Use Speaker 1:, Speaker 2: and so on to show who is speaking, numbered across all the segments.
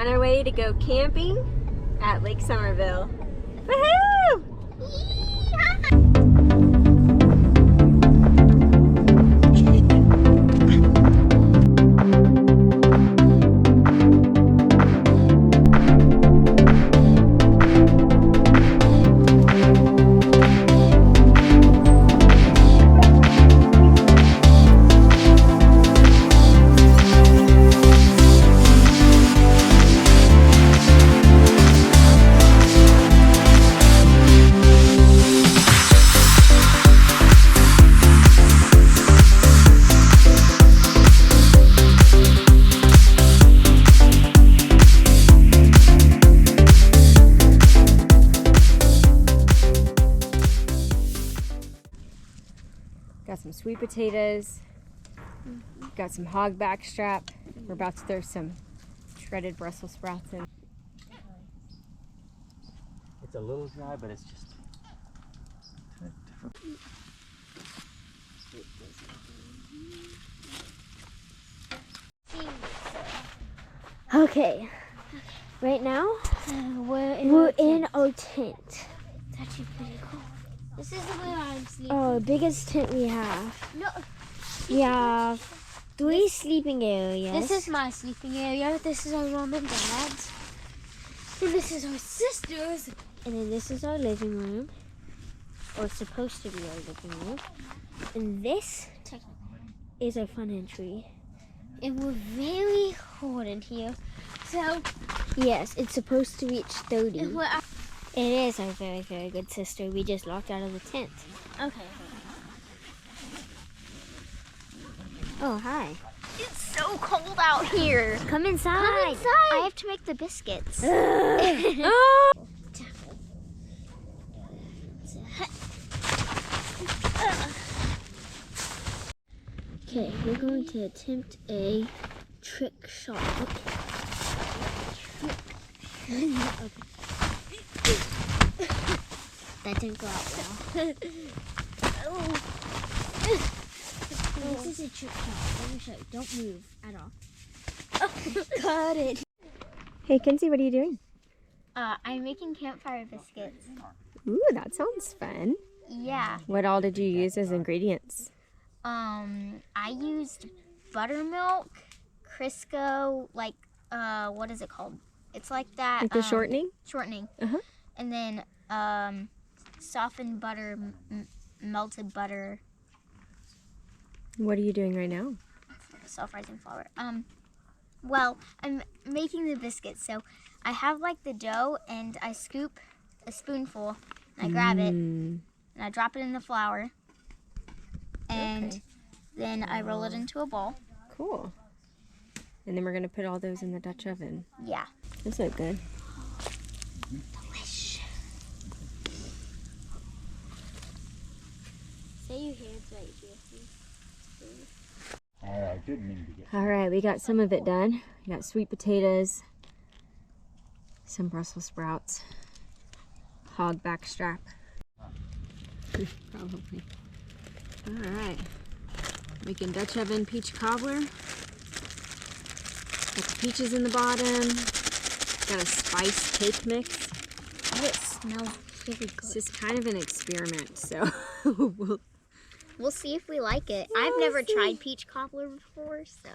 Speaker 1: on our way to go camping at Lake Somerville. Woohoo! Got some sweet potatoes, got some hog backstrap. We're about to throw some shredded Brussels sprouts in.
Speaker 2: It's a little dry, but it's just different.
Speaker 3: Okay, right now we're in our tent.
Speaker 4: It's actually pretty cool. This is where I'm sleeping.
Speaker 3: Oh, biggest tent we have.
Speaker 4: No.
Speaker 3: We have 3 sleeping areas.
Speaker 4: This is my sleeping area. This is our mom and dad's. And this is our sister's.
Speaker 3: And then this is our living room. Or supposed to be our living room. And this is our fun entry.
Speaker 4: And we're very cold in here. So,
Speaker 3: yes, it's supposed to reach 30.
Speaker 4: and we're
Speaker 3: It is our very, very good sister. We just locked out of the tent.
Speaker 4: okay.
Speaker 3: Oh, hi.
Speaker 4: It's so cold out here.
Speaker 3: Come inside.
Speaker 4: Come inside.
Speaker 3: I have to make the biscuits. Okay, we're going to attempt a trick shot. That didn't go out well. This is a trick shot. Let me show you. Don't move at all.
Speaker 4: Got it.
Speaker 1: Hey Kinsey, what are you doing?
Speaker 4: I'm making campfire biscuits.
Speaker 1: Ooh, that sounds fun.
Speaker 4: Yeah.
Speaker 1: What all did you use as ingredients?
Speaker 4: I used buttermilk, Crisco, like, what is it called? It's like that.
Speaker 1: Like the shortening?
Speaker 4: Shortening.
Speaker 1: Uh-huh.
Speaker 4: And then, softened butter, melted butter,
Speaker 1: What are you doing right now?
Speaker 4: self-rising flour. Well, I'm making the biscuits, so I have like the dough, and I scoop a spoonful, and I grab it, and I drop it in the flour, and then I roll it into a bowl.
Speaker 1: Cool. And then we're going to put all those in the Dutch oven.
Speaker 4: Yeah.
Speaker 1: Those look good.
Speaker 4: Delish.
Speaker 3: Say your hands right here.
Speaker 2: I didn't mean to get.
Speaker 1: All right, we got some of it done. We got sweet potatoes, some Brussels sprouts, hog backstrap. Probably. All right, making Dutch oven peach cobbler. Got the peaches in the bottom. Got a spice cake mix.
Speaker 4: Oh, it smells really good.
Speaker 1: It's just kind of an experiment, so
Speaker 4: We'll see if we like it. I've never tried peach cobbler before, so.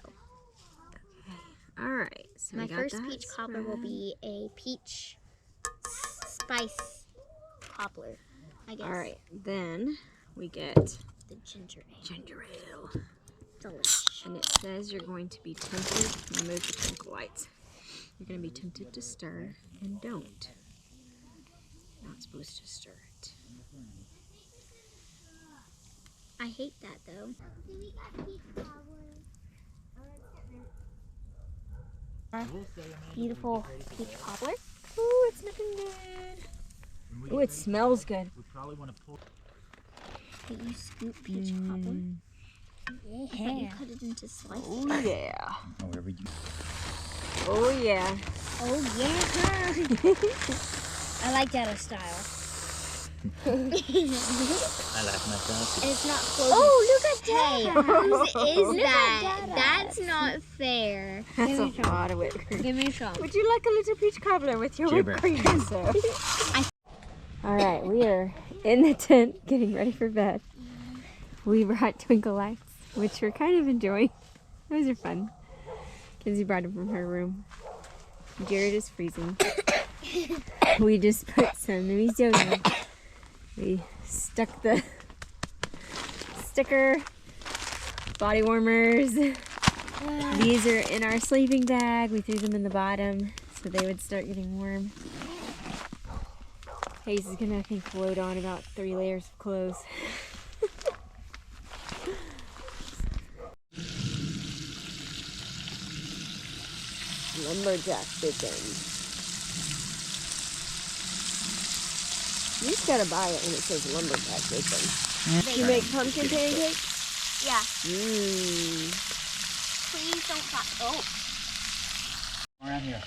Speaker 1: all right. So
Speaker 4: My
Speaker 1: we got
Speaker 4: first
Speaker 1: that
Speaker 4: peach cobbler will
Speaker 1: spread.
Speaker 4: be a peach spice cobbler, I guess.
Speaker 1: All right, then we get
Speaker 4: The ginger ale.
Speaker 1: ginger ale.
Speaker 4: Delicious.
Speaker 1: And it says you're going to be tempted, remove the twinkle lights. You're going to be tempted to stir and don't. Not supposed to stir it.
Speaker 4: I hate that though. Beautiful peach cobbler.
Speaker 1: Ooh, it's looking good. Ooh, it smells good.
Speaker 2: We probably want to pull.
Speaker 4: That you scoop peach cobbler. I thought you cut it into slices.
Speaker 1: Oh yeah.
Speaker 2: However you.
Speaker 1: Oh yeah.
Speaker 3: Oh yeah. I like that style.
Speaker 2: I laugh myself.
Speaker 3: And it's not floating.
Speaker 4: Oh, look at that.
Speaker 3: Whose
Speaker 4: Is that?
Speaker 3: That's not fair.
Speaker 1: That's
Speaker 3: Give me
Speaker 1: a lot of whipped cream.
Speaker 3: Give me some.
Speaker 1: Would you like a little peach cobbler with your
Speaker 2: Gibber.
Speaker 1: whipped cream, sir? All right, we are in the tent getting ready for bed. We brought twinkle lights, which we're kind of enjoying. Those are fun. Kinsey brought them from her room. Jared is freezing. We just put some Mizono. We stuck the sticker, body warmers. These are in our sleeping bag. We threw them in the bottom so they would start getting warm. Hayes is gonna, I think, float on about 3 layers of clothes. Lumberjack bacon. You just gotta buy it when it says lumberjack bacon. You make pumpkin pancakes?
Speaker 4: Yeah.
Speaker 1: Mmm.
Speaker 4: Please don't stop. Oh.
Speaker 2: Around here.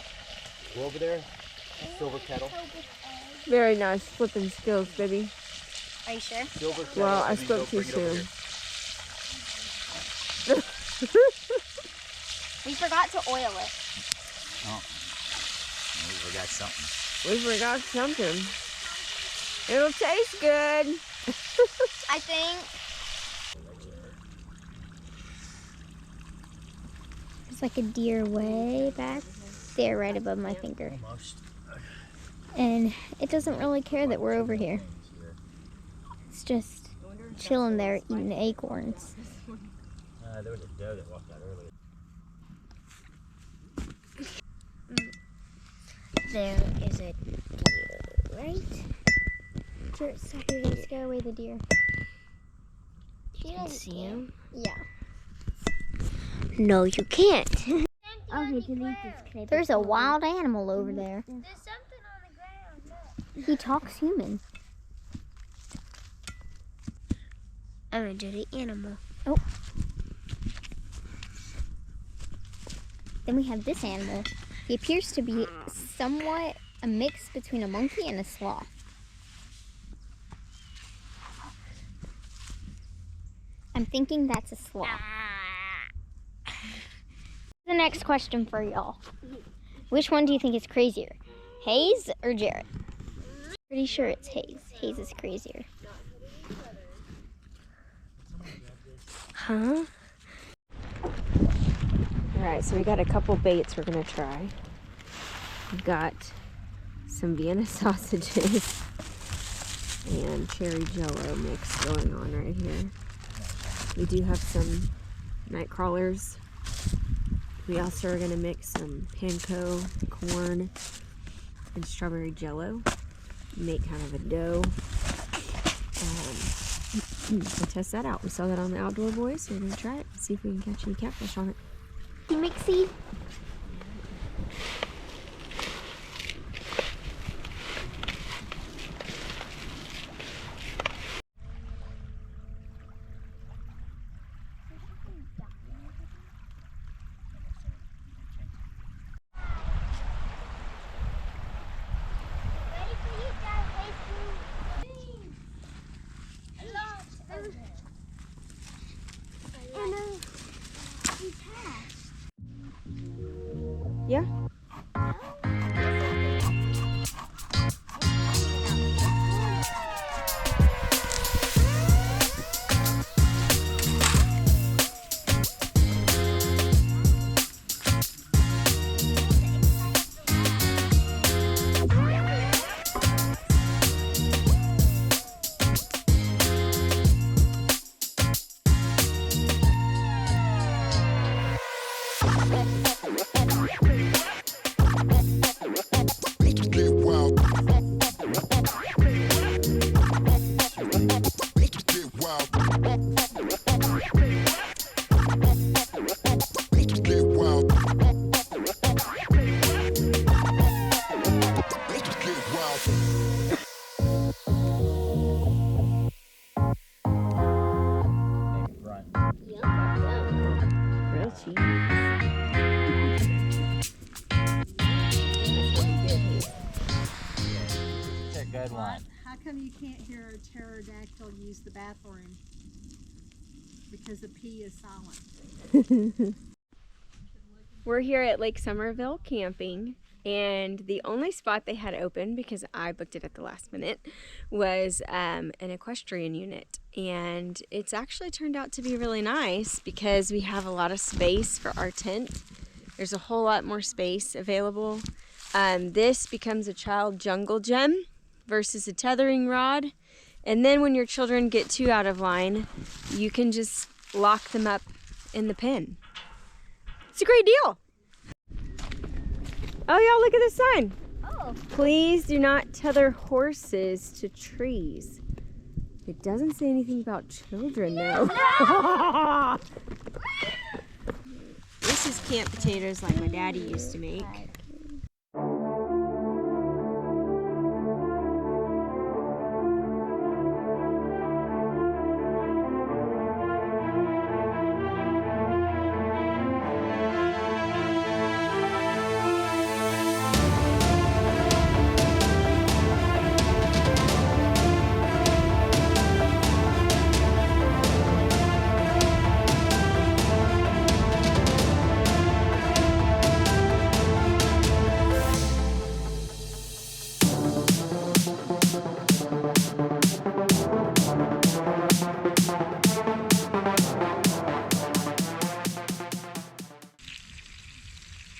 Speaker 2: Go over there. Silver kettle.
Speaker 1: Very nice flipping skills, baby.
Speaker 4: Are you sure?
Speaker 2: Silver kettle.
Speaker 1: Well, I
Speaker 2: and then
Speaker 1: spoke
Speaker 2: go
Speaker 1: too
Speaker 2: bring it over
Speaker 1: soon.
Speaker 2: here.
Speaker 4: We forgot to oil it.
Speaker 2: Oh. We forgot something.
Speaker 1: We forgot something. It'll taste good.
Speaker 4: I think. There's like a deer way back there right above my finger.
Speaker 2: Almost.
Speaker 4: And it doesn't really care that we're over here. It's just chilling there eating acorns.
Speaker 2: There was a doe that walked out earlier.
Speaker 4: There is a deer, right? Sorry, let's scare away the deer. She doesn't
Speaker 3: See him?
Speaker 4: Yeah.
Speaker 3: No, you can't. Okay, delete this.
Speaker 4: There's a wild animal over there.
Speaker 5: There's something on the ground. Look.
Speaker 4: He talks human.
Speaker 3: I'm gonna do the animal.
Speaker 4: Then we have this animal. He appears to be somewhat a mix between a monkey and a sloth. I'm thinking that's a sloth. The next question for y'all. Which one do you think is crazier? Hayes or Jared? Pretty sure it's Hayes. Hayes is crazier.
Speaker 1: Huh? Alright, so we got a couple baits we're gonna try. We've got some Vienna sausages and cherry jello mix going on right here. We do have some night crawlers. We also are gonna mix some panko, corn, and strawberry jello. Make kind of a dough. And test that out. We saw that on the Outdoor Boys, so we're gonna try it and see if we can catch any catfish on it.
Speaker 4: Mixie.
Speaker 1: Yeah. Grilled cheese.
Speaker 2: It's a good one.
Speaker 5: How
Speaker 6: come you can't hear a pterodactyl use the bathroom? Because the P is silent.
Speaker 1: We're here at Lake Somerville camping, and the only spot they had open, because I booked it at the last minute, was an equestrian unit. And it's actually turned out to be really nice because we have a lot of space for our tent. There's a whole lot more space available. This becomes a child jungle gym versus a tethering rod. And then when your children get too out of line, you can just lock them up in the pen. It's a great deal. Oh, y'all, look at this sign.
Speaker 3: Oh.
Speaker 1: Please do not tether horses to trees. It doesn't say anything about children, though. This is camp potatoes like my daddy used to make.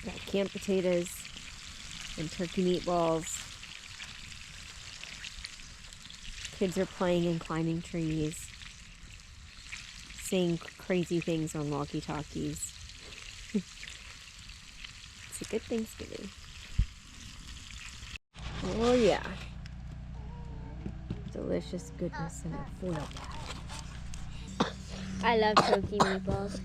Speaker 1: Got camp potatoes and turkey meatballs. Kids are playing and climbing trees, saying crazy things on walkie-talkies. It's a good Thanksgiving. Oh yeah. Delicious goodness in a foil bag.
Speaker 3: I love turkey meatballs.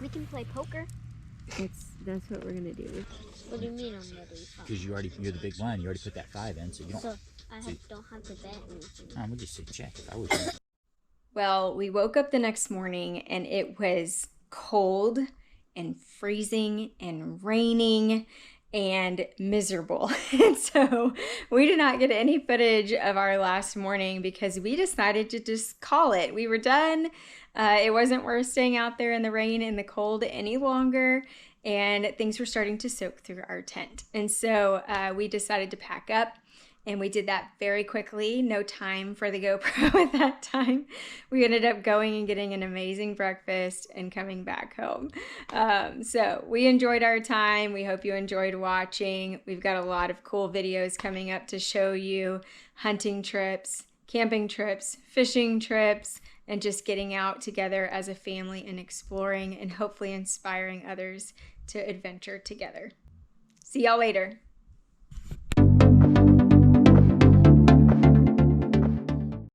Speaker 3: We can play poker.
Speaker 1: That's what we're gonna do.
Speaker 3: What do you mean I'm ready?
Speaker 2: Because you're the big blind. You already put that 5 in, so you don't.
Speaker 3: So don't have to bet anything.
Speaker 2: We'll just say check if I was you.
Speaker 1: Well, we woke up the next morning and it was cold and freezing and raining and miserable. And so we did not get any footage of our last morning because we decided to just call it. We were done. It wasn't worth staying out there in the rain and the cold any longer, and things were starting to soak through our tent. And so we decided to pack up, and we did that very quickly. No time for the GoPro at that time. We ended up going and getting an amazing breakfast and coming back home. So we enjoyed our time. We hope you enjoyed watching. We've got a lot of cool videos coming up to show you hunting trips, camping trips, fishing trips, and just getting out together as a family and exploring and hopefully inspiring others to adventure together. See y'all later.